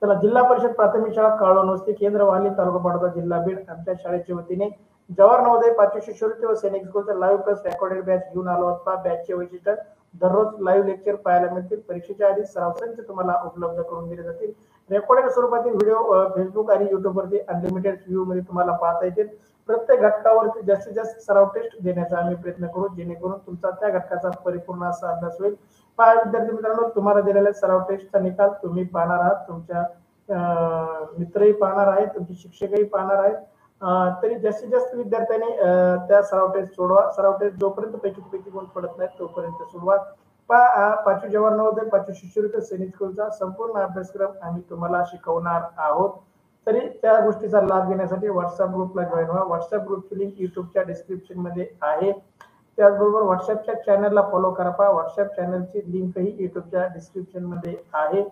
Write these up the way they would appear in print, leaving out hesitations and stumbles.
चला, जिल्हा परिषद प्राथमिक शाळा काळोन वस्ती केंद्र वाहली तालुका पाटोदा जिल्हा बीड आमच्या शाळेच्या वतीने जवाहर नवोदय 5वी शिष्यवृत्ती व सैनिक स्कूलचा लाईव्ह प्लस रेकॉर्डेड बॅच घेऊन आलो होता। बॅचचे वैशिष्ट्य दररोज लाईव्ह लेक्चर पाहायला मिळतील। परीक्षेच्या आधी सराव संच तुम्हाला उपलब्ध करून दिले जातील। रेकॉर्डेड स्वरूपातील व्हिडिओ फेसबुक आणि युट्यूब वरती अनलिमिटेड व्ह्यू मध्ये तुम्हाला पाहता येतील। प्रत्येक घटकावरती जास्तीत जास्त सराव टेस्ट देण्याचा आम्ही प्रयत्न करू, जेणेकरून तुमचा त्या घटकाचा परिपूर्ण असा अभ्यास होईल। पहा विद्यार्थी मित्रांनो, तुम्हाला दिलेल्या सराव टेस्टचा निकाल तुम्ही पाहणार आहात, तुमच्या मित्रही पाहणार आहेत, तुमचे शिक्षकही पाहणार आहेत। तरी जास्तीत जास्त विद्यार्थ्यांनी त्या सराव टेस्ट सोडवा। सराव टेस्ट जोपर्यंत पैकी गुण पडत नाही तोपर्यंत सोडवा। पहा, 5वी जवाहर नवोदय 5वी शिष्यवृत्ती सैनिक स्कूलचा संपूर्ण अभ्यासक्रम आम्ही तुम्हाला शिकवणार आहोत। तरी त्या गोष्टीचा लाभ घेण्यासाठी व्हॉट्सअप ग्रुपला जॉईन व्हा। व्हॉट्सअप ग्रुपची लिंक युट्यूबच्या डिस्क्रिप्शन मध्ये आहे। त्याचबरोबर व्हॉट्सअपच्या चॅनलला फॉलो करा। पहा, व्हॉट्सअप चॅनलची लिंकही युट्यूबच्या डिस्क्रिप्शन मध्ये आहे।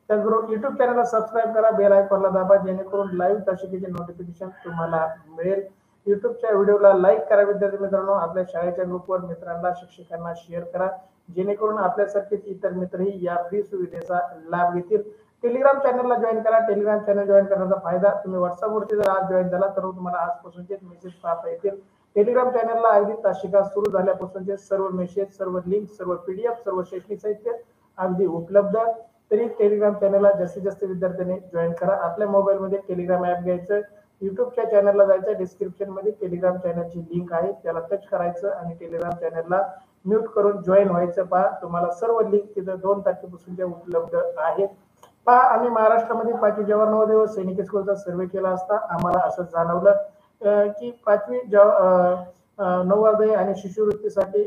त्याचबरोबर युट्यूब चॅनलला सबस्क्राईब करा, बेल आयकॉनला दाबा, जेणेकरून लाईव्ह तासिकेचे नोटिफिकेशन तुम्हाला मिळेल। युट्यूबच्या व्हिडिओला लाईक करा विद्यार्थी मित्रांनो, आपल्या शाळेच्या ग्रुपवर मित्रांना शिक्षकांना शेअर करा, जेणेकरून आपल्यासारखेच इतर मित्रही या फ्री सुविधेचा लाभ घेतील। टेलिग्राम चॅनलला जॉईन करा। टेलिग्राम चॅनल जॉईन करण्याचा फायदा, तुम्ही व्हॉट्सअपवरती जर आज जॉईन झाला तर तुम्हाला आजपासूनचे मेसेज पाहता येतील। टेलिग्राम चॅनलला अगदी तासिका सुरू झाल्यापासूनचे सर्व मेसेज, सर्व लिंक, सर्व पीडीएफ, सर्व शैक्षणिक साहित्य अगदी उपलब्ध। तरी टेलिग्राम चॅनलला जास्तीत जास्त विद्यार्थ्यांनी जॉईन करा। आपल्या मोबाईलमध्ये टेलिग्राम ॲप घ्यायचं, युट्यूबच्या चॅनलला जायचं, डिस्क्रिप्शन मध्ये टेलिग्राम चॅनलची लिंक आहे, त्याला टच करायचं आणि टेलिग्राम चॅनलला म्यूट करून जॉईन व्हायचं। पहा, तुम्हाला सर्व लिंक तिथे 2 तारखेपासूनच्या उपलब्ध आहेत। पहा, आम्ही महाराष्ट्रामध्ये 5वी जवाहर नवोदय व सैनिक स्कूलचा सर्वे केला असता आम्हाला असं जाणवलं की 5वी नवोदय आणि शिष्यवृत्तीसाठी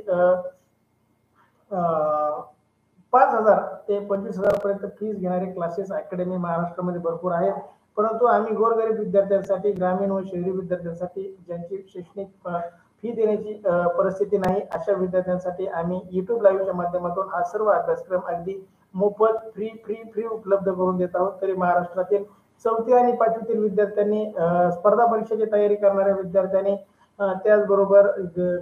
5,000 ते 25,000 पर्यंत फीस घेणारे क्लासेस अकॅडमी महाराष्ट्रामध्ये भरपूर आहेत। परंतु आम्ही गोरगरीब विद्यार्थ्यांसाठी, ग्रामीण व शहरी विद्यार्थ्यांसाठी, ज्यांची शैक्षणिक फी देण्याची परिस्थिती नाही, अशा विद्यार्थ्यांसाठी आम्ही युट्यूब लाईव्हच्या माध्यमातून हा सर्व अभ्यासक्रम अगदी मोफत फ्री उपलब्ध करून देत आहोत। तरी महाराष्ट्रातील 4थी आणि 5वीतील विद्यार्थ्यांनी, स्पर्धा परीक्षेची तयारी करणाऱ्या विद्यार्थ्यांनी, त्याचबरोबर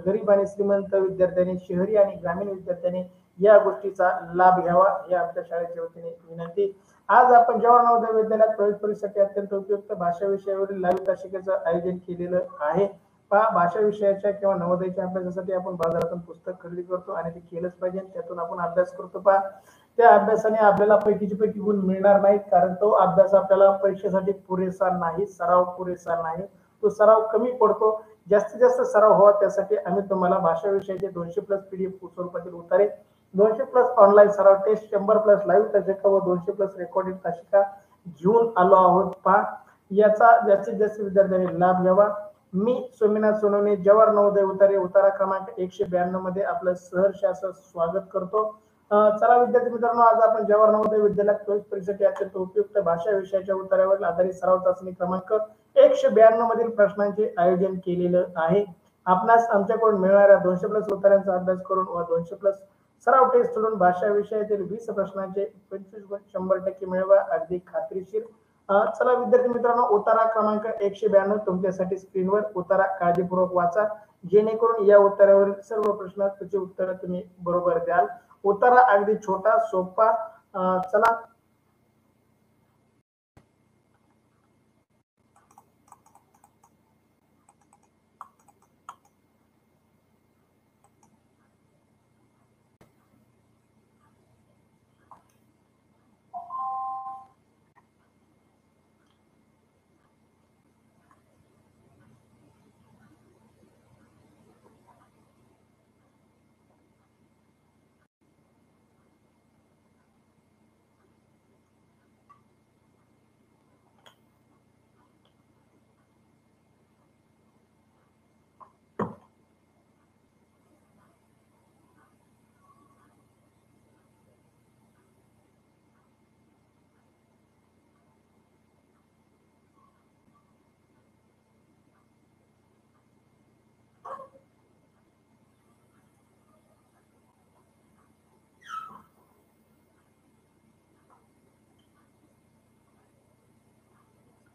गरीब आणि श्रीमंत विद्यार्थ्यांनी, शहरी आणि ग्रामीण विद्यार्थ्यांनी या गोष्टीचा लाभ घ्यावा, हे आमच्या शाळेच्या वतीने विनंती। आज आपण जवाहर नवोदय विद्यालयात प्रवेश परीक्षेसाठी अत्यंत उपयुक्त भाषा विषयावरील लाईव्ह तासिकेचं आयोजन केलेलं आहे। पहा, भाषा विषयाच्या किंवा नवोदयच्या अभ्यासासाठी आपण बाजारातून पुस्तक खरेदी करतो आणि ते केलंच पाहिजे, त्यातून आपण अभ्यास करतो। पहा, त्या अभ्यासाने आपल्याला पैकी गुण मिळणार नाहीत, कारण तो अभ्यास आपल्याला परीक्षेसाठी पुरेसा नाही, सराव पुरेसा नाही, तो सराव कमी पडतो। जास्तीत जास्त सराव व्हावा त्यासाठी आम्ही तुम्हाला भाषा विषयाचे 200+ पीडीएफ स्वरूपातील उतारे, 200+ ऑनलाईन सराव टेस्ट, 100+ लाईव्ह तासिका व 200+ रेकॉर्डेड तासिका घेऊन आलो आहोत। पहा, याचा जास्तीत जास्त विद्यार्थ्यांनी लाभ घ्यावा। मी सोमनाथ सोनवणे, जवाहर नवोदय उतारे, उतारा क्रमांक 192 मध्ये आपलं सहर्ष असं स्वागत करतो। चला विद्यार्थी मित्रांनो, आज आपण जवाहर नवोदय विद्यालयात प्रवेश परीक्षेसाठी अत्यंत उपयुक्त भाषा विषयाच्या उतार्यावर आधारित सराव चाचणी क्रमांक 192 मधील प्रश्नांचे आयोजन केलेलं आहे। आपणास आमच्याकडून मिळणाऱ्या 200+ उतार्यांचा अभ्यास करून व 200+ सराव टेस्ट सोडून भाषा विषयातील 20 प्रश्नांचे 25 गुण 100% मिळवा, अगदी खात्रीशीर। चला विद्यार्थी मित्रांनो, उतारा क्रमांक 192 तुमच्यासाठी स्क्रीनवर, उतारा काळजीपूर्वक वाचा, जेणेकरून या उतार्यावरील सर्व प्रश्नांची उत्तरं तुम्ही बरोबर द्याल। उतारा अगदी छोटा सोपा। चला,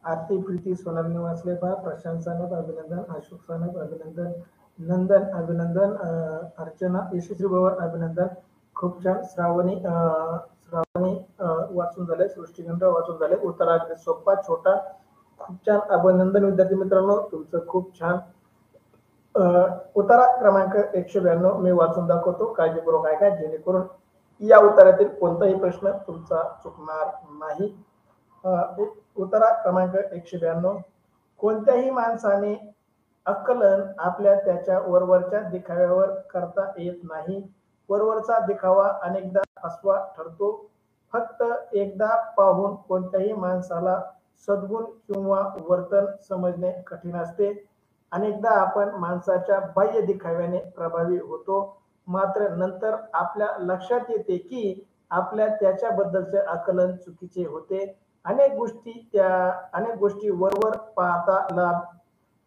आरती प्रीती सोनाली निवासले, पहा, प्रशांत सानप अभिनंदन, अशोक सानप अभिनंदन, नंदन अभिनंदन, अर्चना यशस्वी भवन अभिनंदन, खूप छान। श्रावणी श्रावणी वाचून झाले, सृष्टीखंड वाचून झाले. उत्तर अगदी सोपा छोटा. खूप छान, अभिनंदन विद्यार्थी मित्रांनो, तुमचं खूप छान. उतारा क्रमांक 192 मी वाचून दाखवतो, काळजीपूर्वक ऐका, जेणेकरून या उत्तरातील कोणताही प्रश्न तुमचा चुकणार नाही. उतारा क्रमांक 192. कोणत्याही माणसाने आकलन आपल्या त्याच्या वरवरच्या दिखाव्यावर करता येत नाही. वरवरचा दिखावा अनेकदा फसवा ठरतो. फक्त एकदा पाहून कोणत्याही माणसाला सद्गुण किंवा वर्तन समजणे कठीण असते. अनेकदा आपण माणसाच्या बाह्य दिखाव्याने प्रभावी होतो, मात्र नंतर आपल्या लक्षात येते की आपल्या त्याच्याबद्दलचे आकलन चुकीचे होते. अनेक गोष्टी वरवर पाहता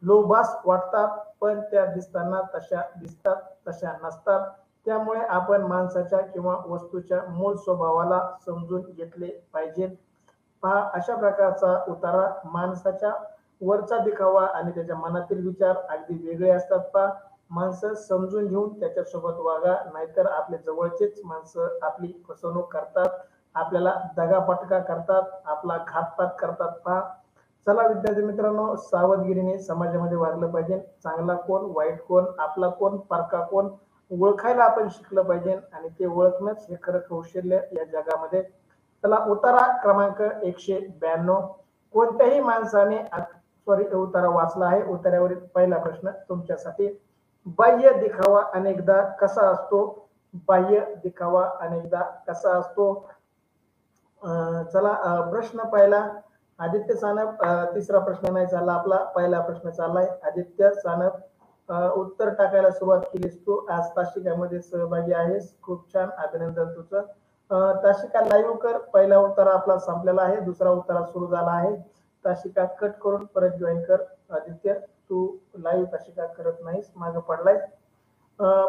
लोभास वाटतात, पण त्या दिसताना तशा दिसतात तशा नसतात. त्यामुळे आपण माणसाच्या किंवा वस्तूच्या मूळ स्वभावाला समजून घेतले पाहिजे. पहा, अशा प्रकारचा उतारा माणसाच्या वरचा दिखावा आणि त्याच्या मनातील विचार अगदी वेगळे असतात. पहा, माणसं समजून घेऊन त्याच्यासोबत वागा, नाहीतर आपले जवळचेच माणसं आपली फसवणूक करतात, आपल्याला दगाफटका करतात, आपला घातपात करतात. पहा, चला विद्यार्थी मित्रांनो, सावधगिरीने समाजामध्ये वागलं पाहिजे. चांगला कोण, वाईट कोण, आपला कोण, परका कोण ओळखायला आपण शिकलं पाहिजे, आणि ते ओळखणंच हे खरं कौशल्य या जगामध्ये. चला, उतारा क्रमांक 192. कोणत्याही माणसाने उतारा वाचला आहे. उतार्यावरील पहिला प्रश्न तुमच्यासाठी. बाह्य दिखावा अनेकदा कसा असतो? बाह्य दिखावा अनेकदा कसा असतो? चला, प्रश्न पहिला. आदित्य सानप, तिसरा प्रश्न नाही चालला आपला, पहिला प्रश्न चाललाय. आदित्य सानप, उत्तर टाकायला सुरुवात केलीस तू. आज तासिकामध्ये सहभागी आहेस, खूप छान, अभिनंदन तुझं. तासिका लाईव्ह कर. पहिला उत्तर आपला संपलेला आहे, दुसरा उत्तर सुरू झाला आहे. तासिका कट करून परत जॉईन कर. आदित्य, तू लाईव्ह तासिका करत नाहीस, मागे पडलाय.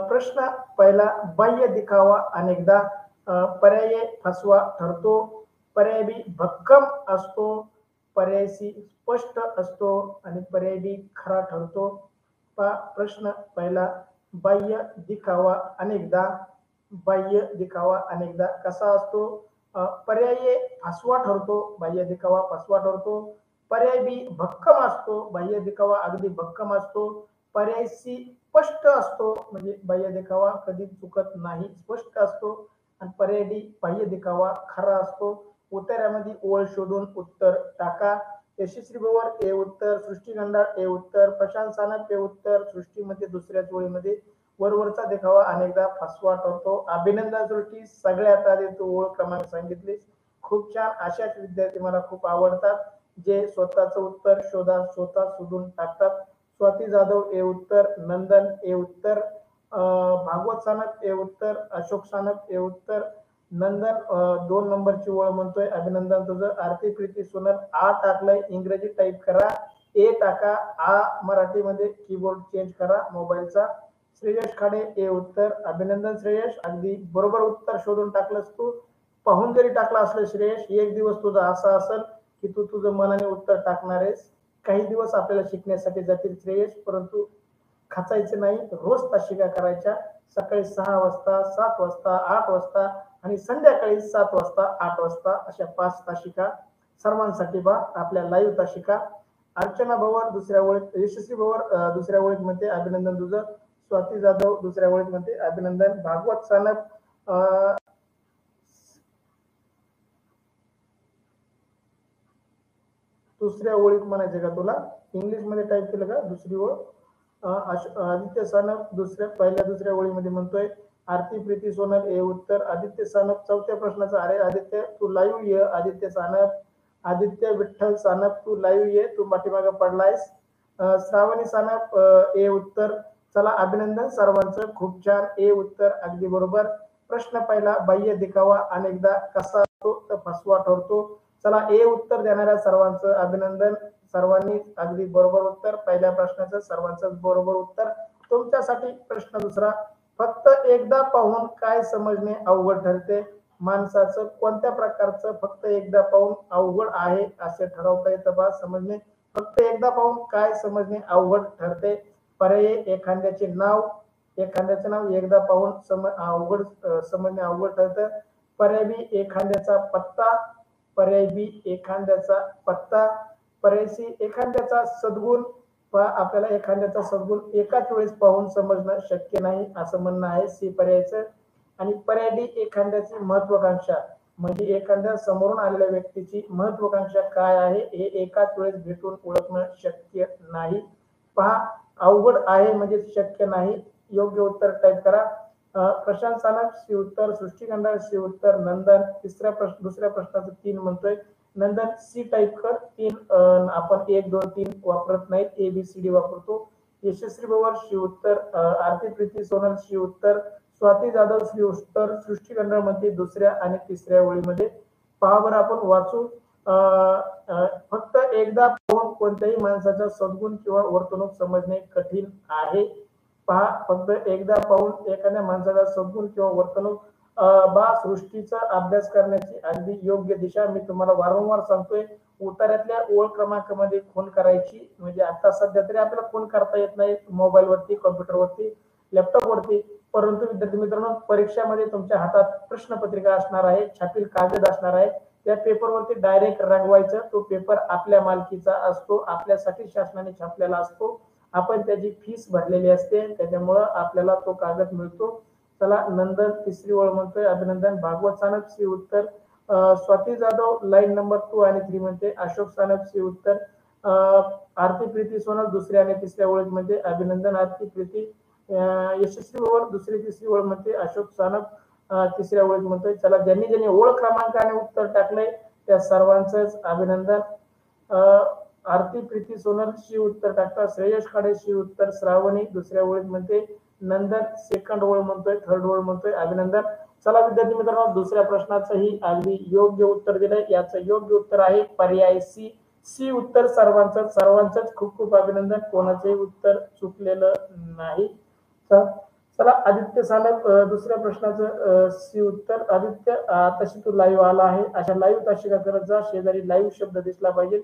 प्रश्न पहिला. बाह्य दिखावा अनेकदा पर्यायी फसवा ठरतो, पर्याय बी भक्कम असतो, पर्याय सी स्पष्ट असतो, आणि पर्याय डी खरा ठरतो. प्रश्न पहिला. बाह्य दिखावा अनेकदा कसा असतो? पर्याय फसवा ठरतो, बाह्य दिखावा फसवा ठरतो. पर्याय बी भक्कम असतो, बाह्य दिखावा अगदी भक्कम असतो. पर्याय सी स्पष्ट असतो, म्हणजे बाह्य दिखावा कधी चुकत नाही, स्पष्ट असतो. आणि पर्याय डी बाह्य दिखावा खरा असतो. उत्तरामध्ये ओळ शोधून उत्तर टाका. यशस्वी भवर ए उत्तर, सृष्टी गंडाळ ए उत्तर, प्रशांत सानप ए उत्तर. सृष्टीमध्ये दुसऱ्याच ओळीमध्ये वरवरचा दिखावा अनेकदा फसवा ठरतो. अभिनंदन सृष्टी, सगळ्यात आधी तू ओळ क्रमांक सांगितलीस, खूप छान. अशाच विद्यार्थी मला खूप आवडतात, जे स्वतःचं उत्तर स्वतः शोधून टाकतात. स्वाती जाधव ए उत्तर, नंदन ए उत्तर, भागवत सानप ए उत्तर, अशोक सानप ए उत्तर. नंदन 2 नंबरची ओळ म्हणतोय, अभिनंदन तुझं. आरती प्रीती सोनल आ टाकलंय, इंग्रजी टाईप करा, ए टाका, आ मराठीमध्ये कीबोर्ड चेंज करा मोबाईलचा. श्रेयश खाडे ए उत्तर, अभिनंदन श्रेयश, अगदी बरोबर उत्तर शोधून टाकलंस तू. पाहून जरी टाकला असलं श्रेयश, एक दिवस तुझा असा असेल की तू तुझं मनाने उत्तर टाकणार आहेस. काही दिवस आपल्याला शिकण्यासाठी जातील श्रेयश, परंतु खचायचे नाही. रोज तासिका करायच्या, सकाळी 6 वाजता, 7 वाजता, 8 वाजता, आणि संध्याकाळी 7 वाजता, 8 वाजता, अशा 5 तासिका सर्वांसाठी बा आपल्या लाईव्ह तासिका. अर्चना भवर दुसऱ्या ओळीत, यशस्वी भवर दुसऱ्या ओळीत म्हणते, अभिनंदन तुझं. स्वाती जाधव दुसऱ्या ओळीत म्हणते, अभिनंदन. भागवत सानप दुसऱ्या ओळीत म्हणायचे का तुला? इंग्लिश मध्ये टाईप केलं का दुसरी ओळ? आदित्य सानप दुसऱ्या ओळीमध्ये म्हणतोय. आरती प्रीती सोनल ए उत्तर, आदित्य सानप चौथ्या प्रश्नाचा. अरे आदित्य, तू लाईव्ह ये. आदित्य सानप, आदित्य विठ्ठल सानप, तू लाईव्ह ये, तू पाठीमागे पडलायस. श्रावणी सानप ए उत्तर. चला, अभिनंदन सर्वांचं, खूप छान, ए उत्तर अगदी बरोबर. प्रश्न पहिला. बाह्य दिखावा अनेकदा कसा असतो? तर फसवा ठरतो. चला, ए उत्तर देणाऱ्या सर्वांचं अभिनंदन, सर्वांनी अगदी बरोबर उत्तर. पहिल्या प्रश्नाचं सर्वांचं बरोबर उत्तर. तुमच्यासाठी प्रश्न दुसरा. फक्त एकदा पाहून काय समजणे अवघड ठरते? माणसाचं कोणत्या प्रकारचं फक्त एकदा पाहून अवघड आहे असे ठरवता येतं बा समजणे? फक्त एकदा पाहून काय समजणे अवघड ठरते? पर्याय. एखाद्याचे नाव एकदा पाहून समजणे अवघड ठरतं. पर्याय बी एखाद्याचा पत्ता, पर्याय बी एखाद्याचा पत्ता, पर्याय सी एखाद्याचा सद्गुण. पहा आपल्याला एखाद्याचा सद्गुण एकाच वेळेस पाहून समजणं शक्य नाही असं म्हणणं आहे सी पर्यायचं. आणि पर्याय डी एखाद्याची महत्वाकांक्षा, म्हणजे एखाद्या समोरून आलेल्या व्यक्तीची महत्वाकांक्षा काय आहे हे एकाच वेळेस भेटून ओळखणं शक्य नाही. पहा अवघड आहे म्हणजे शक्य नाही. योग्य उत्तर टाईप करा. प्रशांत सानप सी उत्तर, सृष्टी खंडाळ सी उत्तर, नंदन दुसऱ्या प्रश्नाचं 3 म्हणतोय. नंदन सी टाईप कर. 3 आपण 1 2 3 वापरत नाहीत, ABCD वापरतो. यशस्वी पवार शी उत्तर, आरती प्रीती सोनल शी उत्तर, स्वाती जाधव शी उत्तर, सृष्टी खंडाळ मध्ये दुसऱ्या आणि तिसऱ्या ओळीमध्ये. पहा बरं आपण वाचू. फक्त एकदा पाहून कोणत्याही माणसाचा सद्गुण किंवा वर्तणूक समजणे कठीण आहे. पहा फक्त एकदा पाहून एखाद्या माणसाचा सद्गुण किंवा वर्तणूक बा सृष्टीचा अभ्यास करण्याची अगदी योग्य दिशा मी तुम्हाला वारंवार सांगतोय. उतार्यातल्या ओळ क्रमांकामध्ये खूण करायची, म्हणजे आता सध्या तरी आपल्याला खूण करता येत नाही मोबाईलवरती, कॉम्प्युटरवरती, लॅपटॉपवरती. परंतु विद्यार्थी मित्रांनो, परीक्षामध्ये तुमच्या हातात प्रश्नपत्रिका असणार आहे, छापील कागद असणार आहे. त्या पेपरवरती डायरेक्ट रंगवायचं. तो पेपर आपल्या मालकीचा असतो, आपल्यासाठी शासनाने छापलेला असतो. आपण त्याची फीस भरलेली असते, त्याच्यामुळं आपल्याला तो कागद मिळतो. चला नंदन तिसरी ओळ म्हणतोय, अभिनंदन. भागवत सानप सी उत्तर, स्वाती जाधव लाईन नंबर 2 आणि 3 म्हणते, अशोक सानप सी उत्तर, आरती प्रीती सोनल दुसऱ्या आणि तिसऱ्या ओळीत म्हणजे अभिनंदन. आरती प्रीती यशस्वी ओळ दुसरी तिसरी ओळ म्हणते, अशोक सानप तिसऱ्या ओळीत म्हणतोय. चला ज्यांनी ज्यांनी ओळ क्रमांकाने उत्तर टाकलंय त्या सर्वांचंच अभिनंदन. आरती प्रीती सोनल शी उत्तर टाकता, श्रेयश खाडे शी उत्तर, श्रावणी दुसऱ्या ओळीत म्हणते, नंदन सेकंड ओळ म्हणतोय, थर्ड ओळ म्हणतोय, अभिनंदन. चला विद्यार्थी मित्रांनो, दुसऱ्या प्रश्नाचंही अगदी योग्य उत्तर दिलंय. याचं योग्य उत्तर आहे पर्याय सी. सी उत्तर सर्वांचंच खूप खूप अभिनंदन, कोणाचंही उत्तर चुकलेलं नाही. चला आदित्य सानप दुसऱ्या प्रश्नाचं सी उत्तर. आदित्य तशी तू लाईव्ह आला आहे, अशा लाईव्ह ताशिका करत जा, शेजारी लाईव्ह शब्द दिसला पाहिजे.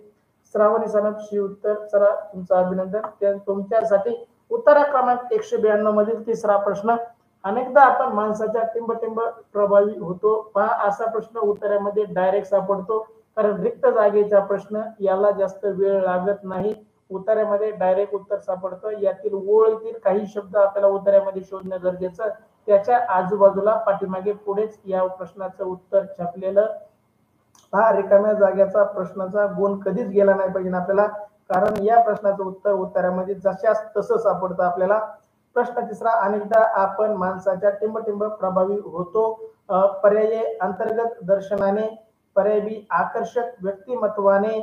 श्रावणी सानप शी उत्तर. चला तुमचं अभिनंदन. तुमच्यासाठी उत्तर क्रमांक 192 मधील तिसरा प्रश्न. अनेकदा आपण माणसाच्या टिंबटिंब प्रभावी होतो. पहा असा प्रश्न उत्तरामध्ये डायरेक्ट सापडतो, कारण रिक्त जागेचा प्रश्न याला जास्त वेळ लागत नाही. उत्तरामध्ये डायरेक्ट उत्तर सापडतं. यातील ओळीतील काही शब्द आपल्याला उत्तरामध्ये शोधणं गरजेचं. त्याच्या आजूबाजूला पाठीमागे पुढेच या प्रश्नाचं उत्तर छापलेलं. हा रिकाम्या जागेचा प्रश्नाचा गुण कधीच गेला नाही पाहिजे आपल्याला, कारण या प्रश्नाचं उत्तर उत्तरामध्ये जशास तसं सापडतं आपल्याला. प्रश्न तिसरा, अनेकदा आपण माणसाच्या टिंबटिंब प्रभावी होतो. पर्याय अंतर्गत दर्शनाने, पर्याय बी आकर्षक व्यक्तिमत्वाने,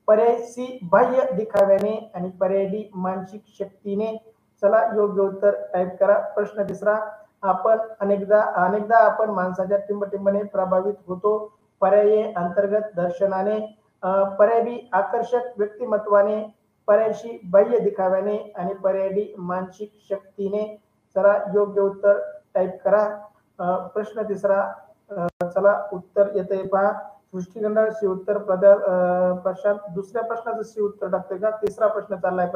पर्याय सी बाह्य दिखाव्याने आणि पर्याय डी मानसिक शक्तीने. चला योग्य उत्तर टाईप करा. प्रश्न तिसरा, अनेकदा आपण माणसाच्या टिंबटिंबने प्रभावित होतो. पर्याय अंतर्गत दर्शनाने, पर्याय बी आकर्षक व्यक्तिमत्वाने, पर्याय सी बाह्य दिखाव्याने आणि पर्याय डी मानसिक शक्तीने. चला योग्य उत्तर टाईप करा. प्रश्न तिसरा, चला उत्तर येते पहा. सृष्टी खंडाळ सी उत्तर, प्रशांत दुसऱ्या प्रश्नाचं सी उत्तर टाकतोय का? तिसरा प्रश्न चाललाय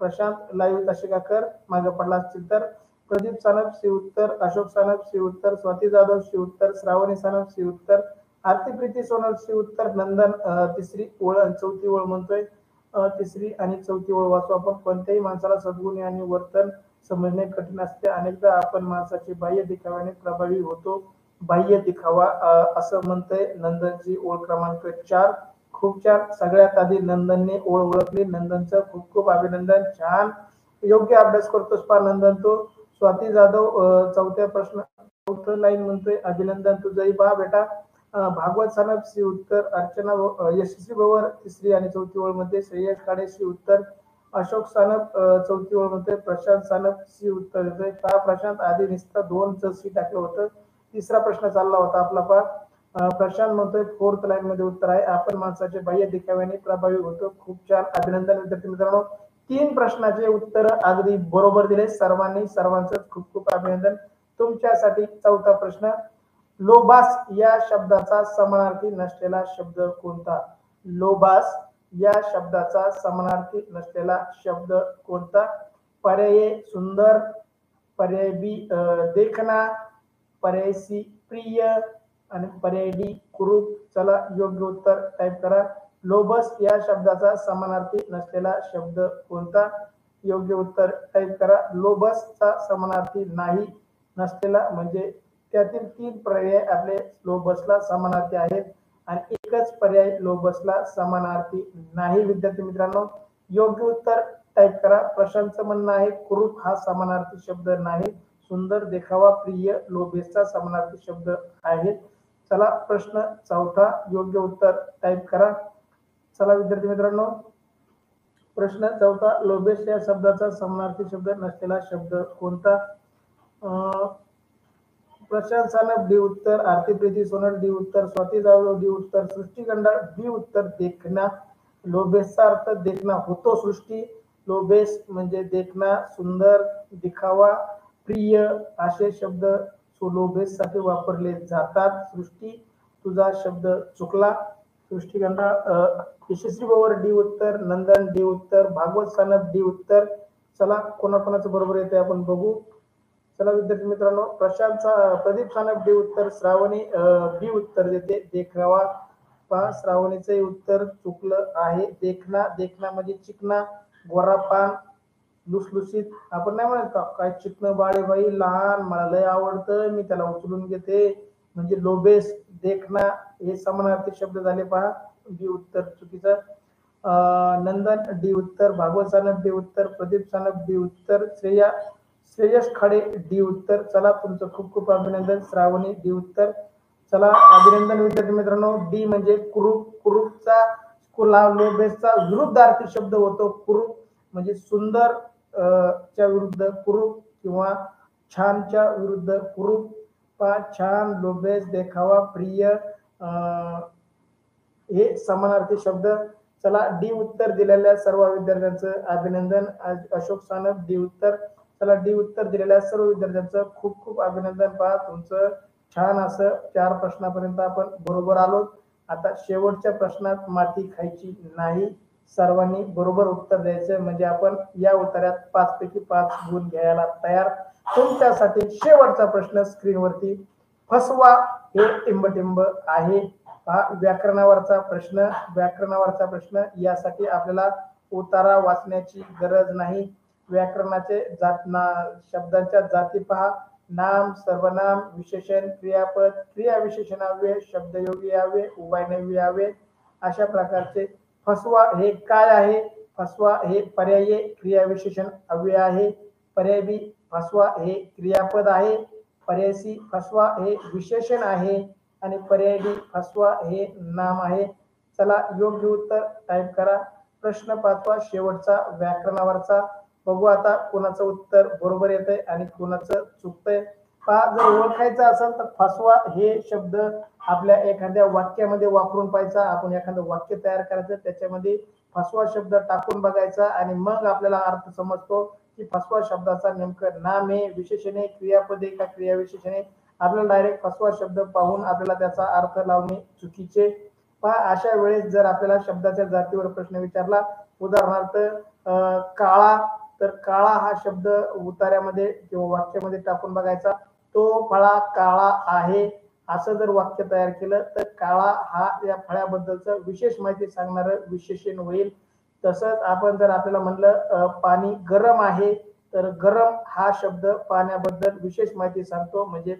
प्रशांत लाईव्ह ताशिका कर, मागे पडला असतील तर. प्रदीप सानप सी उत्तर, अशोक सानप सी उत्तर, स्वाती जाधव सी उत्तर, श्रावणी सानप सी उत्तर, आरती प्रीती सोनल सी उत्तर, नंदन तिसरी ओळ आणि चौथी ओळ म्हणतोय. तिसरी आणि चौथी ओळ वाचू आपण. कोणत्याही माणसाला सद्गुण आणि वर्तन समजणे कठीण असते. अनेकदा आपण माणसाची बाह्य दिखाव्याने प्रभावी होतो. बाह्य दिखावा असं म्हणतंय नंदनची ओळ क्रमांक 4. खूप छान. सगळ्यात आधी नंदनने ओळ ओळखली. नंदनचं खूप खूप अभिनंदन. छान योग्य अभ्यास करतोस पा नंदन तो. स्वाती जाधव चौथं लाईन म्हणतोय, अभिनंदन तुझंही पहा बेटा. भागवत सानप सी उत्तर, अर्चना यशस्वी पवार तिसरी आणि चौथी ओळ मध्ये, श्रेयस खाडे सी उत्तर, अशोक सानप चौथी ओळ मध्ये, प्रशांत सानप सी उत्तर येतोय. पहा प्रशांत आधी नुसतं 2चं सी टाकलं होतं. तिसरा प्रश्न चालला होता आपला पहा. प्रशांत म्हणतोय फोर्थ लाईन मध्ये उत्तर आहे, आपण माणसाचे बाह्य दिखाव्याने प्रभावी होतो. खूप छान अभिनंदन विद्यार्थी मित्रांनो. 3 प्रश्नाचे उत्तर अगदी बरोबर दिले सर्वांचं खूप खूप अभिनंदन. तुमच्यासाठी चौथा प्रश्न, लोबास या शब्दाचा समानार्थी नसलेला शब्द कोणता? लोबास या शब्दाचा समानार्थी नसलेला शब्द कोणता? पर्याय सुंदर, पर्याय बी देखना, पर्याय सी प्रिय, आणि पर्याय डी कुरूप. चला योग्य उत्तर टाइप करा. लोबस या शब्दाचा समानार्थी नसलेला शब्द कोणता? योग्य उत्तर टाइप करा. लोबसचा समानार्थी नाही नसलेला म्हणजे त्यातील 3 पर्याय आपले लोबसला समानार्थी आहेत आणि एकच पर्याय लोबसला समानार्थी नाही. विद्यार्थी मित्रांनो, योग्य उत्तर टाइप करा. प्रशांतचं म्हणणं आहे कुरूप हा समानार्थी शब्द नाही. सुंदर, देखावा, प्रिय लोबेसचा समानार्थी शब्द आहे. चला प्रश्न चौथा, योग्य उत्तर टाइप करा. चला विद्यार्थी मित्रांनो, प्रश्न चौथा, लोबेस या शब्दाचा समानार्थी शब्द नसलेला शब्द कोणता? प्रशांत सानप डी उत्तर, आरती प्रीती सोनल डी उत्तर, स्वाती जावळ डी उत्तर, सृष्टी गंडाळ डी उत्तर. देखना. लोबेसचा अर्थ देखना होतो सृष्टी. लोबेस म्हणजे देखना, सुंदर, दिखावा, प्रिय असे शब्द लोबेस साठी वापरले जातात. सृष्टी, तुझा शब्द चुकला. सृष्टी गंडाळ यशस्वी पवार डी उत्तर, नंदन डी उत्तर, भागवत सानप डी उत्तर. चला कोणाकोणाचं बरोबर येते आपण बघू. चला विद्यार्थी मित्रांनो, प्रदीप सानप डी उत्तर, श्रावणी बी उत्तर देते. देखावा पहा, श्रावणीचे उत्तर चुकलं आहे. देखना, देखना म्हणजे चिकना, गोरापान, लुसलुसीत. आपण नाही म्हणत का काय चिकन बाळे बाई लहान, मला लय आवडतं, मी त्याला उचलून घेते, म्हणजे लोबेस. देखना हे समानार्थी शब्द झाले पहा. डी उत्तर चुकीचं. नंदन डी उत्तर, भागवत सानप डी उत्तर, प्रदीप सानप डी उत्तर, श्रेयस खाडे डी उत्तर. चला तुमचं खूप खूप अभिनंदन. श्रावणी डी उत्तर. चला अभिनंदन विद्यार्थी मित्रांनो. डी म्हणजे कुरूप. कुरूपचा लोबेसचा विरुद्धार्थी शब्द होतो कुरूप, म्हणजे सुंदर च्या विरुद्ध कुरूप किंवा छानच्या विरुद्ध कुरूप. छान, लोबेस, देखावा, प्रिय हे समानार्थी शब्द. चला डी उत्तर दिलेल्या सर्व विद्यार्थ्यांचं अभिनंदन. अशोक सानप डी उत्तर. चला डी उत्तर दिलेल्या सर्व विद्यार्थ्यांचं खूप खूप अभिनंदन. पहा तुमचं छान असं 4 प्रश्नापर्यंत आपण बरोबर आलो. आता शेवटच्या प्रश्नात माती खायची नाही. सर्वांनी बरोबर उत्तर द्यायचं म्हणजे आपण या उत्तरात 5 पैकी 5 गुण घ्यायला तयार. तुमच्यासाठी शेवटचा प्रश्न स्क्रीनवरती. फसवा हे टिंबटिंब आहे. हा व्याकरणावरचा प्रश्न. व्याकरणावरचा प्रश्न यासाठी आपल्याला उतारा वाचण्याची गरज नाही. व्याकरणाचे शब्दांच्या जाती पहा. नाम, सर्वनाम, विशेषण, क्रियापद, क्रियाविशेषणाव्यय, शब्दयोगी अव्यय, उभयनवी अव्यय अशा प्रकारचे. फसवा हे काय आहे? फसवा हे पर्यायी क्रियाविशेषण अव्यय आहे. पर्याय बी फसवा हे क्रियापद आहे. पर्याय सी फसवा हे विशेषण आहे आणि पर्याय डी फसवा हे नाम आहे. चला योग्य उत्तर टाइप करा. प्रश्न 5वा शेवटचा व्याकरणावरचा. बघू आता कोणाचं उत्तर बरोबर येतंय आणि कोणाचं चुकतंय. पहा, जर ओळखायचं असेल तर फसवा हे शब्द आपल्या एखाद्या वाक्यामध्ये वापरून पाहायचा. आपण एखादं वाक्य तयार करायचं, त्याच्यामध्ये फसवा शब्द टाकून बघायचा आणि मग आपल्याला अर्थ समजतो की फसवा शब्दाचा नेमकं नाम आहे, विशेषण आहे, क्रियापद आहे का क्रियाविशेषण आहे. आपल्याला डायरेक्ट फसवा शब्द पाहून आपल्याला त्याचा अर्थ लावणे चुकीचे. पहा, अशा वेळेस जर आपल्याला शब्दाच्या जातीवर प्रश्न विचारला, उदाहरणार्थ काळा, तर काळा हा शब्द उतार्यामध्ये किंवा वाक्यामध्ये टाकून बघायचा. तो फळा काळा आहे असं जर वाक्य तयार केलं तर काळा हा या फळ्याबद्दलचं विशेष माहिती सांगणारं विशेषण होईल. तसंच आपण जर आपल्याला म्हणलं पाणी गरम आहे, तर गरम हा शब्द पाण्याबद्दल विशेष माहिती सांगतो. म्हणजे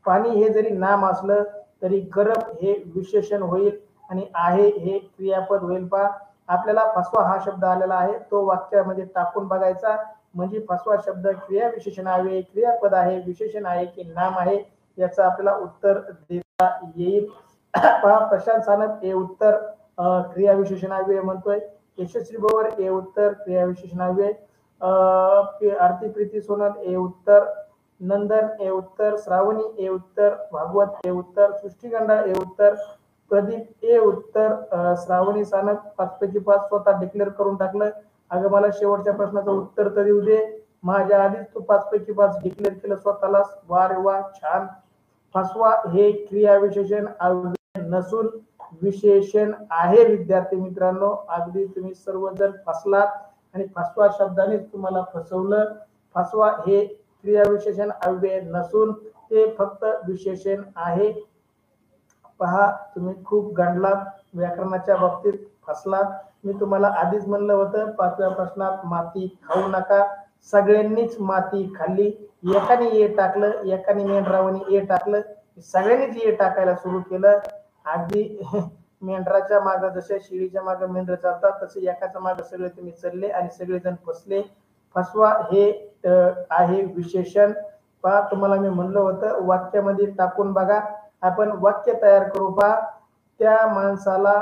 पाणी हे जरी नाम असलं तरी गरम हे विशेषण होईल आणि आहे हे क्रियापद होईल. पहा, आपल्याला फसवा हा शब्द आलेला आहे, तो वाक्यामध्ये टाकून बघायचा. म्हणजे फसवा शब्द क्रियाविशेषण आहे, क्रियापद आहे, विशेषण आहे की नाम आहे, याचं आपल्याला उत्तर देता येईल. पहा, प्रशांत सानप हे उत्तर क्रियाविशेषणाव्यय म्हणतोय. यशस्वी पवार हे उत्तर क्रियाविशेषणाव्यय. आरती प्रीती सोनल हे उत्तर. नंदन हे उत्तर. श्रावणी हे उत्तर. भागवत हे उत्तर. सृष्टी गंडाळ हे उत्तर. प्रदीप हे उत्तर. श्रावणी सानप 5 पैकी 5 स्वतः डिक्लेअर करून टाकलं. अगं मला शेवटच्या प्रश्नाचं उत्तर तर देऊ दे, माझ्या आधीच तू 5 पैकी 5 डिक्लेअर केलं स्वतःला. वा रे वा, छान. फसवा हे क्रियाविशेषण अव्यय नसून विशेषण आहे. विद्यार्थी मित्रांनो, अगदी तुम्ही सर्वजण फसलात आणि फसवा शब्दाने तुम्हाला फसवलं. फसवा हे क्रियाविशेषण अव्यय नसून ते फक्त विशेषण आहे. पहा तुम्ही खूप गांडलात, व्याकरणाच्या बाबतीत फसलात. मी तुम्हाला आधीच म्हणलं होतं 5व्या प्रश्नात माती खाऊ नका. सगळ्यांनीच माती खाल्ली. एकाने ए टाकलं, एकाने मेंढरावाने ए टाकलं, सगळ्यांनीच ए टाकायला सुरू केलं. अगदी मेंढराच्या मागे जसे शेळीच्या मागे मेंढर चालतात तसे एकाच्या मागे सगळे तुम्ही चालले आणि सगळेजण फसले. फसवा हे आहे विशेषण. पहा तुम्हाला मी म्हणलं होतं वाक्यामध्ये टाकून बघा. आपण वाक्य तयार करू. पहा त्या माणसाला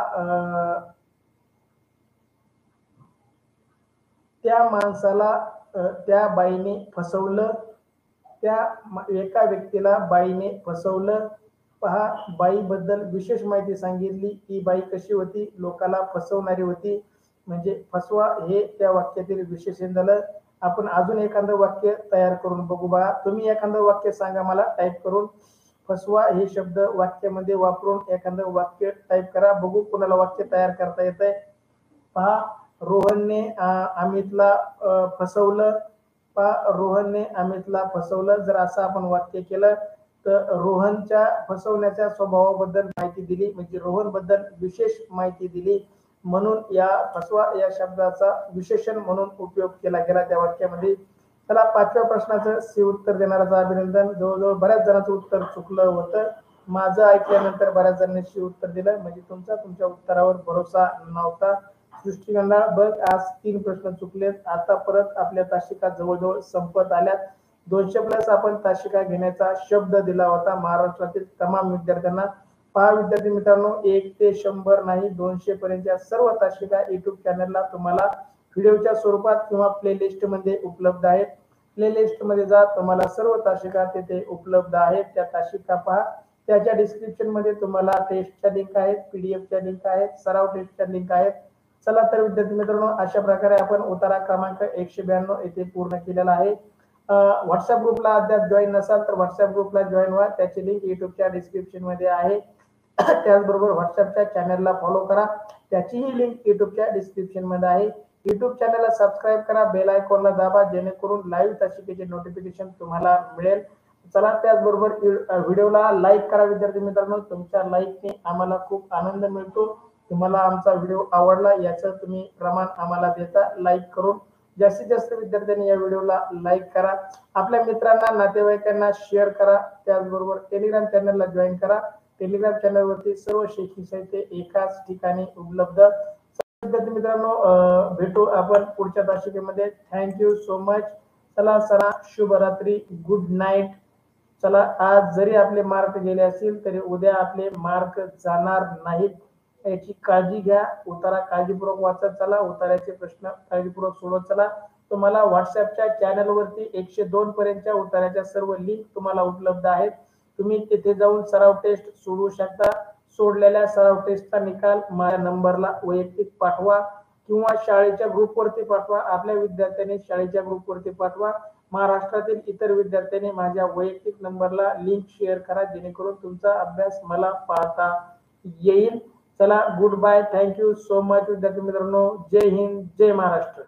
त्या बाईने फसवलं. त्या एका व्यक्तीला बाईने फसवलं. पहा बाईबद्दल विशेष माहिती सांगितली. ती बाई कशी होती? लोकाला फसवणारी होती. म्हणजे फसवा हे त्या वाक्यातील विशेषण झालं. आपण अजून एखादं वाक्य तयार करून बघू. बघा तुम्ही एखादं वाक्य सांगा मला टाईप करून. फसवा हे शब्द वाक्यामध्ये वापरून एखादं वाक्य टाईप करा. बघू कोणाला वाक्य तयार करता येतंय. पहा रोहनने अमितला फसवलं. पहा रोहनने अमितला फसवलं. जर असं आपण वाक्य केलं तर रोहनच्या फसवण्याच्या स्वभावाबद्दल माहिती दिली, म्हणजे रोहन बद्दल विशेष माहिती दिली. म्हणून या फसवा या शब्दाचा विशेषण म्हणून उपयोग केला गेला त्या वाक्यामध्ये. चला 5व्या प्रश्नाचं सी उत्तर देणाऱ्याचं अभिनंदन. जवळजवळ बऱ्याच जणांचं उत्तर चुकलं होतं. माझं ऐकल्यानंतर बऱ्याच जणांनी सी उत्तर दिलं, म्हणजे तुमच्या उत्तरावर भरोसा नव्हता. सृष्टीगंधा बघ आज 3 प्रश्न चुकलेत. आता परत आपल्या तासिका जवळजवळ संपत आल्यात. 200+ आपण तासिका घेण्याचा शब्द दिला होता महाराष्ट्रातील तमाम विद्यार्थ्यांना. पहा विद्यार्थी मित्रांनो 1 ते 100 नाही 200 पर्यंतच्या सर्व तासिका युट्यूब चॅनलला तुम्हाला व्हिडिओच्या स्वरूपात किंवा प्लेलिस्ट मध्ये उपलब्ध आहेत. प्लेलिस्ट मध्ये जा, तुम्हाला सर्व तासिका तिथे उपलब्ध आहेत. त्या तासिका पहा. त्याच्या डिस्क्रिप्शन मध्ये तुम्हाला टेस्टच्या लिंक आहेत, पीडीएफच्या लिंक आहेत, सराव टेस्टच्या लिंक आहेत. चला तर विद्यार्थी मित्रांनो अशा प्रकारे आपण उतारा क्रमांक 192 येथे पूर्ण केलेला आहे. व्हॉट्सअप ग्रुपला अद्याप जॉईन नसाल तर व्हॉट्सअप ग्रुपला जॉईन व्हा. त्याची लिंक युट्यूबच्या डिस्क्रिप्शन मध्ये आहे. त्याचबरोबर व्हॉट्सअपच्या चॅनलला फॉलो करा. त्याचीही लिंक युट्यूबच्या डिस्क्रिप्शन मध्ये आहे. युट्यूब चॅनलला सबस्क्राईब करा, बेल आयकॉनला दाबा, जेणेकरून लाईव्ह तासिकेचे नोटिफिकेशन तुम्हाला मिळेल. चला त्याचबरोबर व्हिडिओला लाईक करा विद्यार्थी मित्रांनो. तुमच्या लाईकने आम्हाला खूप आनंद मिळतो. तुम्हाला आमचा व्हिडिओ आवडला याचं तुम्ही प्रमाण आम्हाला देता लाईक करून. जास्तीत जास्त विद्यार्थ्यांनी या व्हिडिओला लाईक करा. आपल्या मित्रांना नातेवाईकांना शेअर करा. त्याचबरोबर टेलिग्राम चॅनलला जॉईन करा. टेलिग्राम चॅनलवरती सर्व शैक्षणिक साहित्य एकाच ठिकाणी उपलब्ध. विद्यार्थी मित्रांनो भेटू आपण पुढच्या तासिकेमध्ये. Thank you so much. चला सणा शुभरात्री, गुड नाईट. चला आज जरी आपले मार्क गेले असतील तरी उद्या आपले मार्क जाणार नाहीत याची काळजी घ्या. उतारा काळजीपूर्वक वाचत चला. उतार्याचे प्रश्न काळजीपूर्वक सोडवत चला. तुम्हाला व्हॉट्सअपच्या चॅनलवरती 102 पर्यंतच्या उतार्याच्या सर्व लिंक तुम्हाला उपलब्ध आहेत. तुम्ही तिथे जाऊन सराव टेस्ट सोडवू शकता. सोडलेल्या सराव टेस्टचा निकाल माझ्या नंबरला वैयक्तिक पाठवा किंवा शाळेच्या ग्रुपवरती पाठवा. आपल्या विद्यार्थ्यांनी शाळेच्या ग्रुपवरती पाठवा. महाराष्ट्रातील इतर विद्यार्थ्यांनी माझ्या वैयक्तिक नंबरला लिंक शेअर करा, जेणेकरून तुमचा अभ्यास मला पाहता येईल. चला good bye. Thank you so much विद्यार्थी मित्रांनो. जय हिंद, जय महाराष्ट्र.